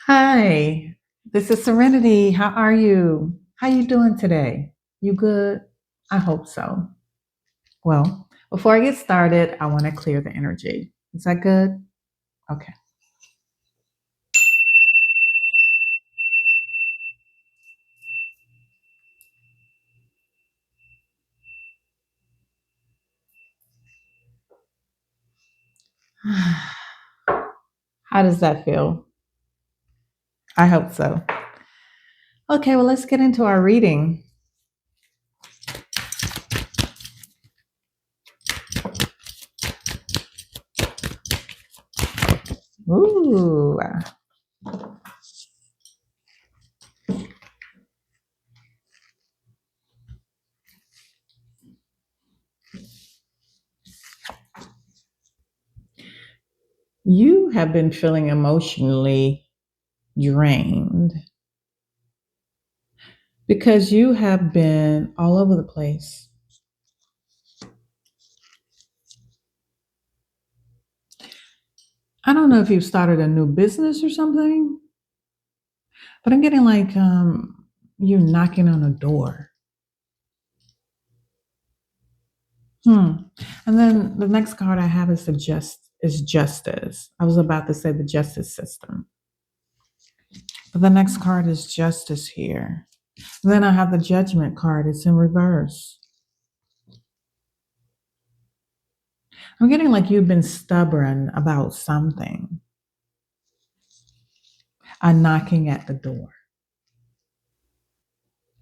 Hi, this is Serenity. How are you? How you doing today? You good? I hope so. Well, before I get started, I want to clear the energy. Is that good? Okay. How does that feel? I hope so. Okay, well, let's get into our reading. Ooh. You have been feeling emotionally drained because you have been all over the place. I don't know if you've started a new business or something, but I'm getting like you knocking on a door. Hmm. And then the next card I have is justice. I was about to say the justice system, but the next card is justice here. And then I have the judgment card. It's in reverse. I'm getting like you've been stubborn about something, a knocking at the door.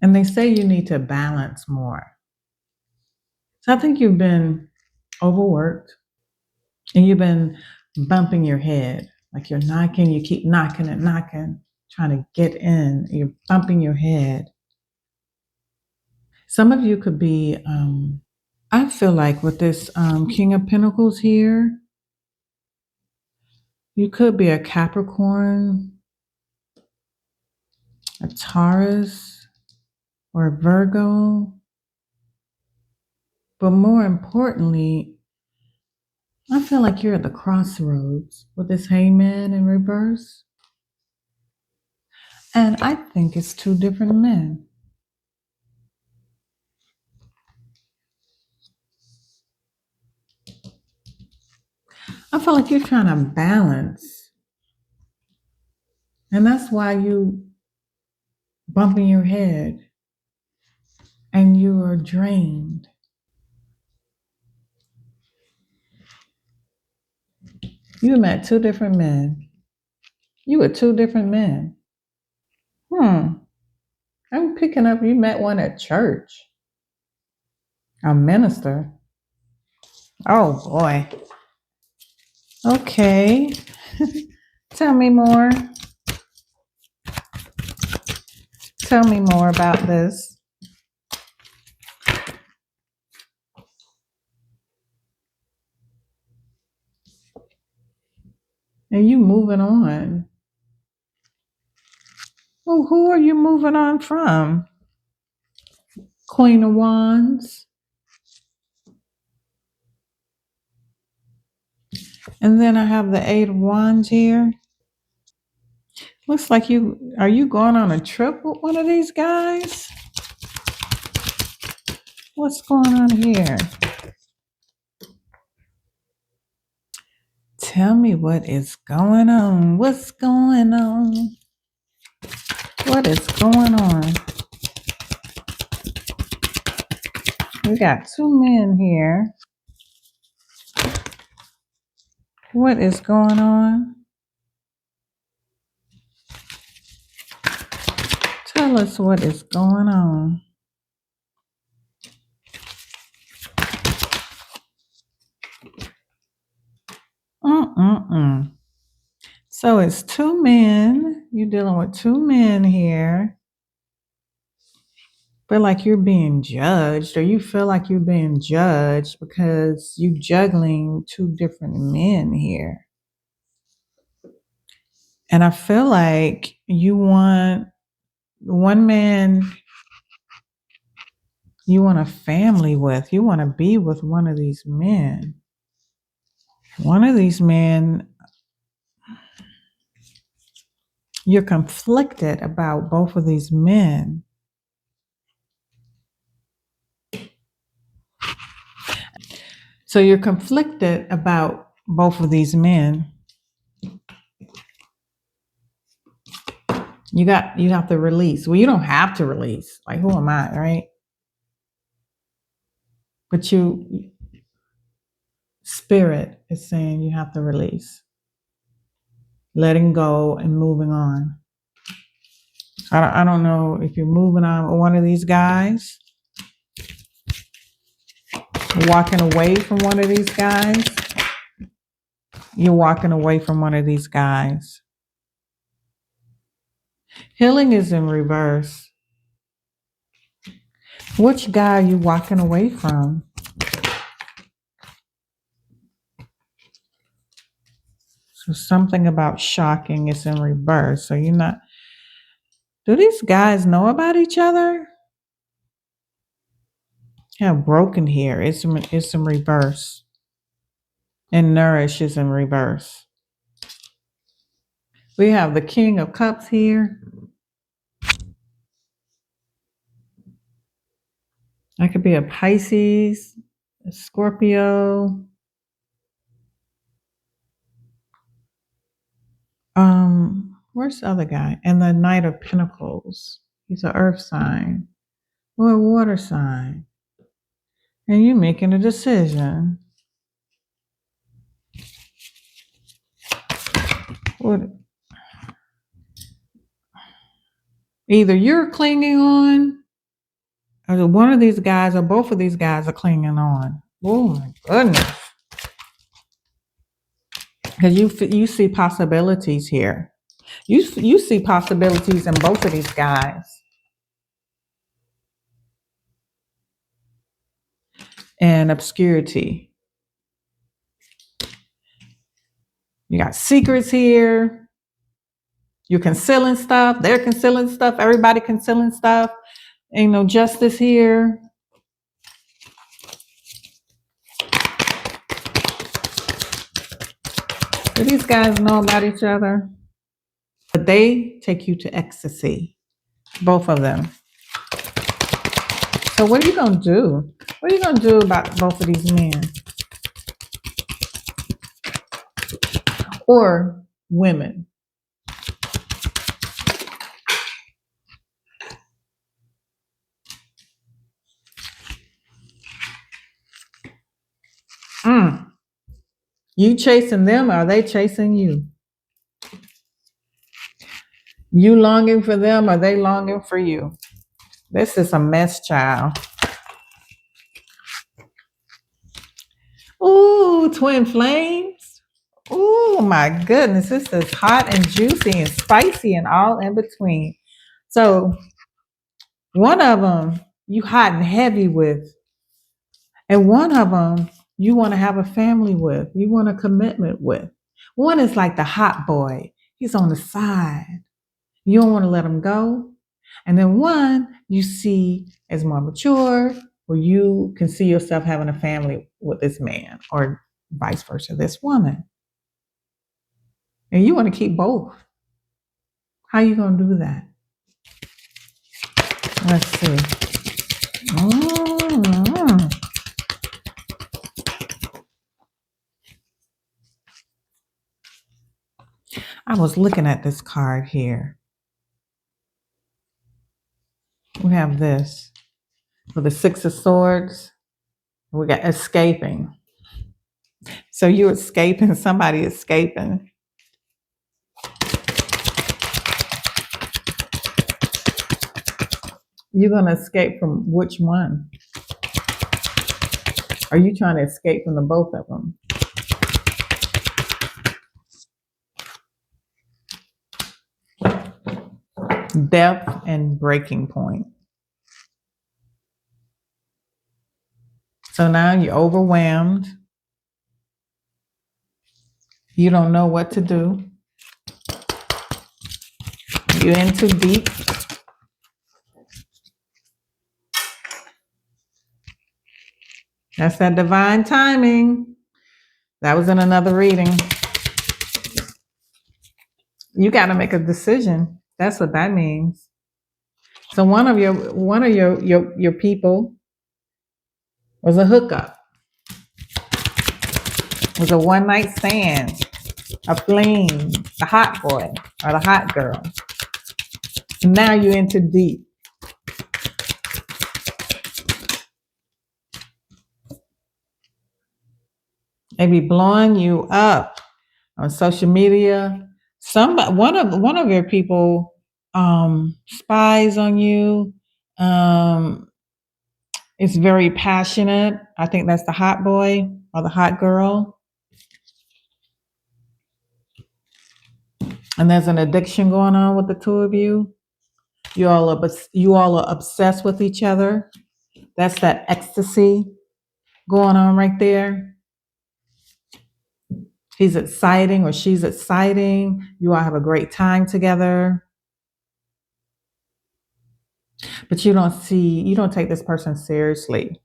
And they say you need to balance more. So I think you've been overworked and you've been bumping your head. Like you're knocking, you keep knocking and knocking, trying to get in. You're bumping your head. Some of you could be, I feel like with this King of Pentacles here, you could be a Capricorn, a Taurus, or a Virgo. But more importantly, I feel like you're at the crossroads with this Hangman in reverse. And I think it's two different men. I feel like you're trying to balance. And that's why you bumping your head and you are drained. You met two different men. You were two different men. Hmm. I'm picking up you met one at church. A minister. Oh boy. Okay. Tell me more. Tell me more about this. And you moving on. Well, who are you moving on from? Queen of Wands. And then I have the Eight of Wands here. Looks like are you going on a trip with one of these guys? What's going on here? Tell me what is going on. What's going on? What is going on? We got two men here. What is going on? Tell us what is going on. So it's two men. You're dealing with two men here. But like you're being judged, or you feel like you're being judged because you're juggling two different men here. And I feel like you want one man you want a family with. You want to be with one of these men. One of these men, You're conflicted about both of these men. So you're conflicted about both of these men. You have to release. Well, you don't have to release. Like, who am I, right? But spirit is saying you have to release. Letting go and moving on. I don't know if you're moving on with one of these guys, walking away from one of these guys. You're walking away from one of these guys. Healing is in reverse. Which guy are you walking away from? So something about shocking is in reverse. So you're not. Do these guys know about each other? Yeah, broken here. It's in reverse. And nourish is in reverse. We have the King of Cups here. That could be a Pisces, a Scorpio. Where's the other guy? And the Knight of Pentacles. He's an earth sign or a water sign. And you're making a decision. What? Either you're clinging on, or one of these guys, or both of these guys are clinging on. Oh my goodness. Because you see possibilities here. You see possibilities in both of these guys. And obscurity. You got secrets here. You're concealing stuff. They're concealing stuff. Everybody concealing stuff. Ain't no justice here. Do these guys know about each other? But they take you to ecstasy. Both of them. So what are you going to do? What are you going to do about both of these men? Or women? You chasing them, or are they chasing you? You longing for them, or are they longing for you? This is a mess, child. Ooh, twin flames. Ooh, my goodness. This is hot and juicy and spicy and all in between. So one of them you hot and heavy with, and one of them you want to have a family with. You want a commitment with. One is like the hot boy. He's on the side. You don't want to let him go. And then one you see as more mature, where you can see yourself having a family with this man, or vice versa, this woman. And you want to keep both. How you going to do that? Let's see. I was looking at this card here. We have this with the Six of Swords. We got escaping. So you're escaping, somebody escaping. You're going to escape from which one? Are you trying to escape from the both of them? Depth and breaking point. So now you're overwhelmed. You don't know what to do. You're in too deep. That's that divine timing. That was in another reading. You got to make a decision. That's what that means. So one of your people was a hookup, was a one night stand, a fling, the hot boy or the hot girl. Now you're into deep. They be blowing you up on social media. One of your people spies on you. Is very passionate. I think that's the hot boy or the hot girl. And there's an addiction going on with the two of you. You all are obsessed with each other. That's that ecstasy going on right there. He's exciting or she's exciting. You all have a great time together. But you don't take this person seriously.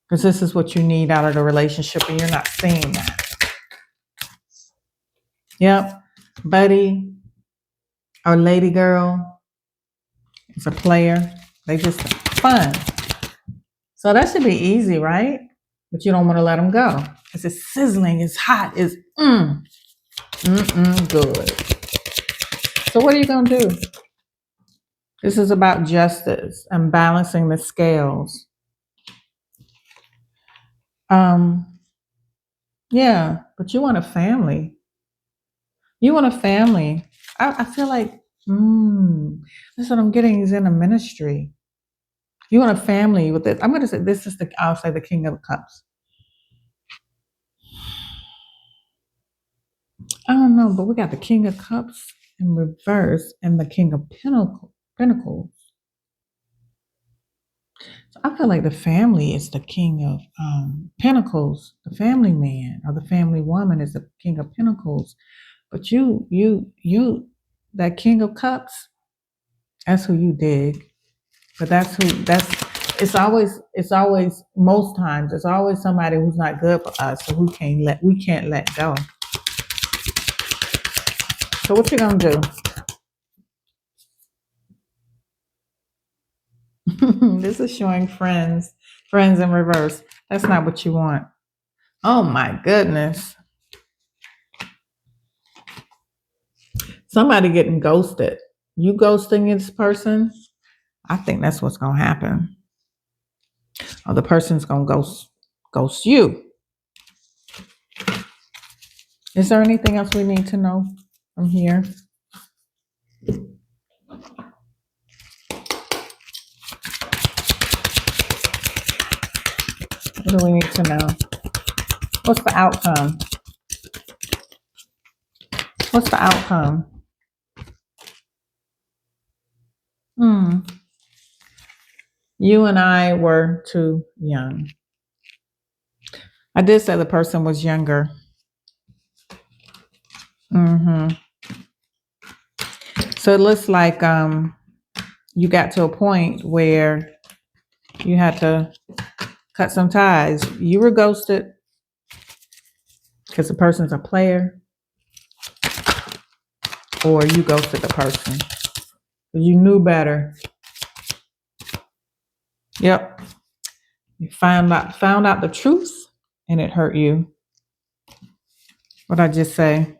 Because this is what you need out of the relationship, and you're not seeing that. Yep. Buddy or lady girl is a player. They just fun. So that should be easy, right? But you don't want to let them go. Because it's sizzling, it's hot, it's good. So what are you going to do? This is about justice and balancing the scales. Yeah, but you want a family. You want a family. I feel like, that's what I'm getting is in a ministry. You want a family with it. I'm going to say this is I'll say the King of Cups. I don't know, but we got the King of Cups in reverse and the King of Pentacles. So I feel like the family is the King of Pentacles. The family man or the family woman is the King of Pentacles. But you, that King of Cups, that's who you dig. But it's always most times it's always somebody who's not good for us, so we can't let go. So what you gonna do? This is showing friends in reverse. That's not what you want. Oh my goodness. Somebody getting ghosted. You ghosting this person? I think that's what's gonna happen. Or the person's gonna ghost you. Is there anything else we need to know from here? What do we need to know? What's the outcome? What's the outcome? You and I were too young. I did say the person was younger. So it looks like you got to a point where you had to cut some ties. You were ghosted because the person's a player, or you ghosted the person because you knew better. Yep. You found out the truth and it hurt you. What'd I just say?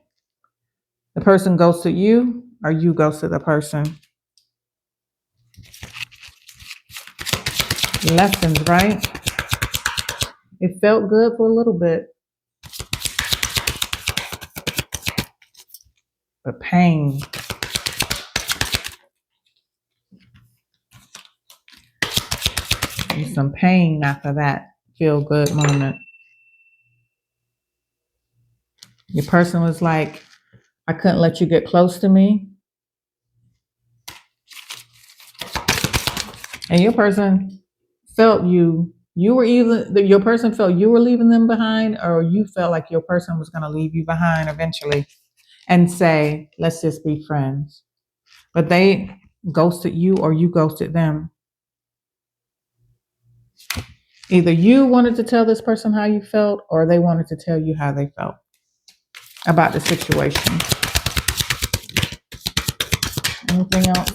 The person ghosted you or you ghosted the person? Lessons, right? It felt good for a little bit. But pain. And some pain after that feel good moment. Your person was like, I couldn't let you get close to me. And your person felt your person felt you were leaving them behind, or you felt like your person was going to leave you behind eventually and say, let's just be friends. But they ghosted you or you ghosted them. Either you wanted to tell this person how you felt or they wanted to tell you how they felt. about the situation. Anything else?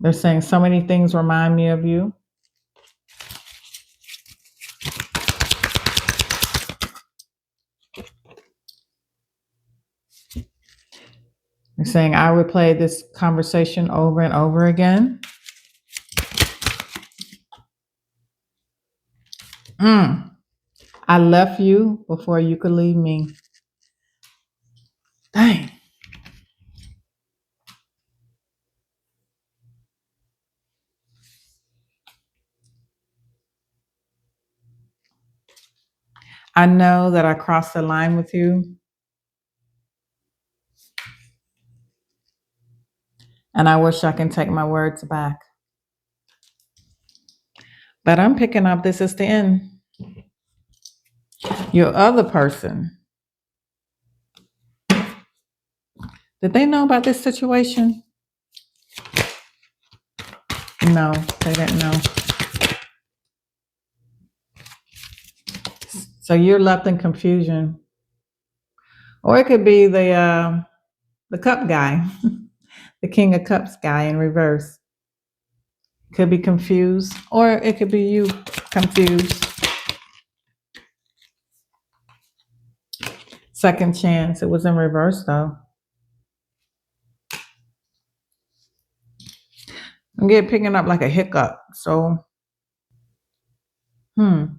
They're saying so many things remind me of you. They're saying I replay this conversation over and over again. I left you before you could leave me. Dang. I know that I crossed the line with you. And I wish I can take my words back. But I'm picking up this is the end. Your other person, did they know about this situation? No, they didn't know. So you're left in confusion. Or it could be the cup guy, the King of Cups guy in reverse. Could be confused, or it could be you confused. Second chance. It was in reverse though. I'm picking up like a hiccup. So, I'm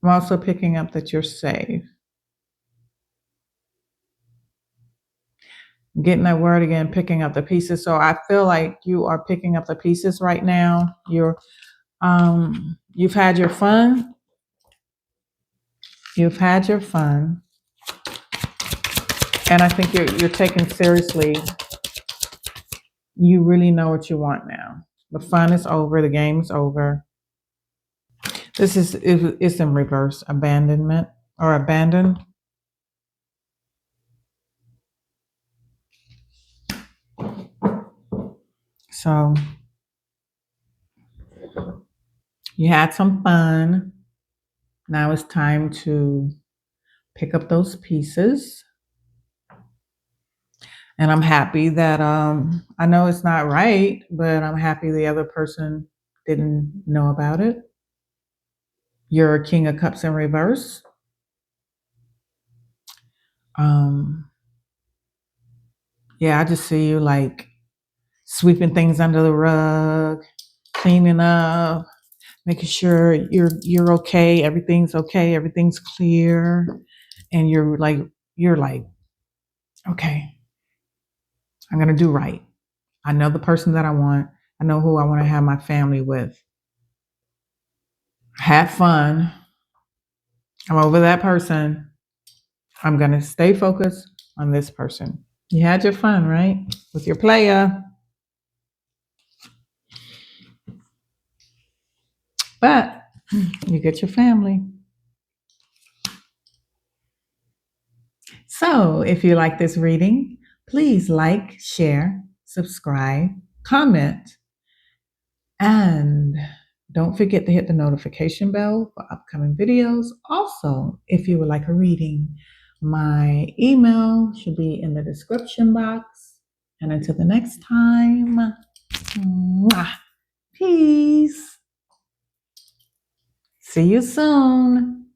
also picking up that you're safe. Getting that word again, picking up the pieces. So I feel like you are picking up the pieces right now. You've had your fun. You've had your fun. And I think you're taking seriously. You really know what you want now. The fun is over. The game is over. This is in reverse. Abandonment or abandon. So you had some fun. Now it's time to pick up those pieces. And I'm happy that I know it's not right, but I'm happy the other person didn't know about it. You're a King of Cups in reverse. Yeah, I just see you like sweeping things under the rug, cleaning up, making sure you're okay, everything's clear, and you're like, okay, I'm gonna do right. I know the person that I want. I know who I want to have my family with. Have fun. I'm over that person. I'm gonna stay focused on this person. You had your fun, right? With your player. But you get your family. So if you like this reading, please like, share, subscribe, comment, and don't forget to hit the notification bell for upcoming videos. Also, if you would like a reading, my email should be in the description box. And until the next time, peace. See you soon.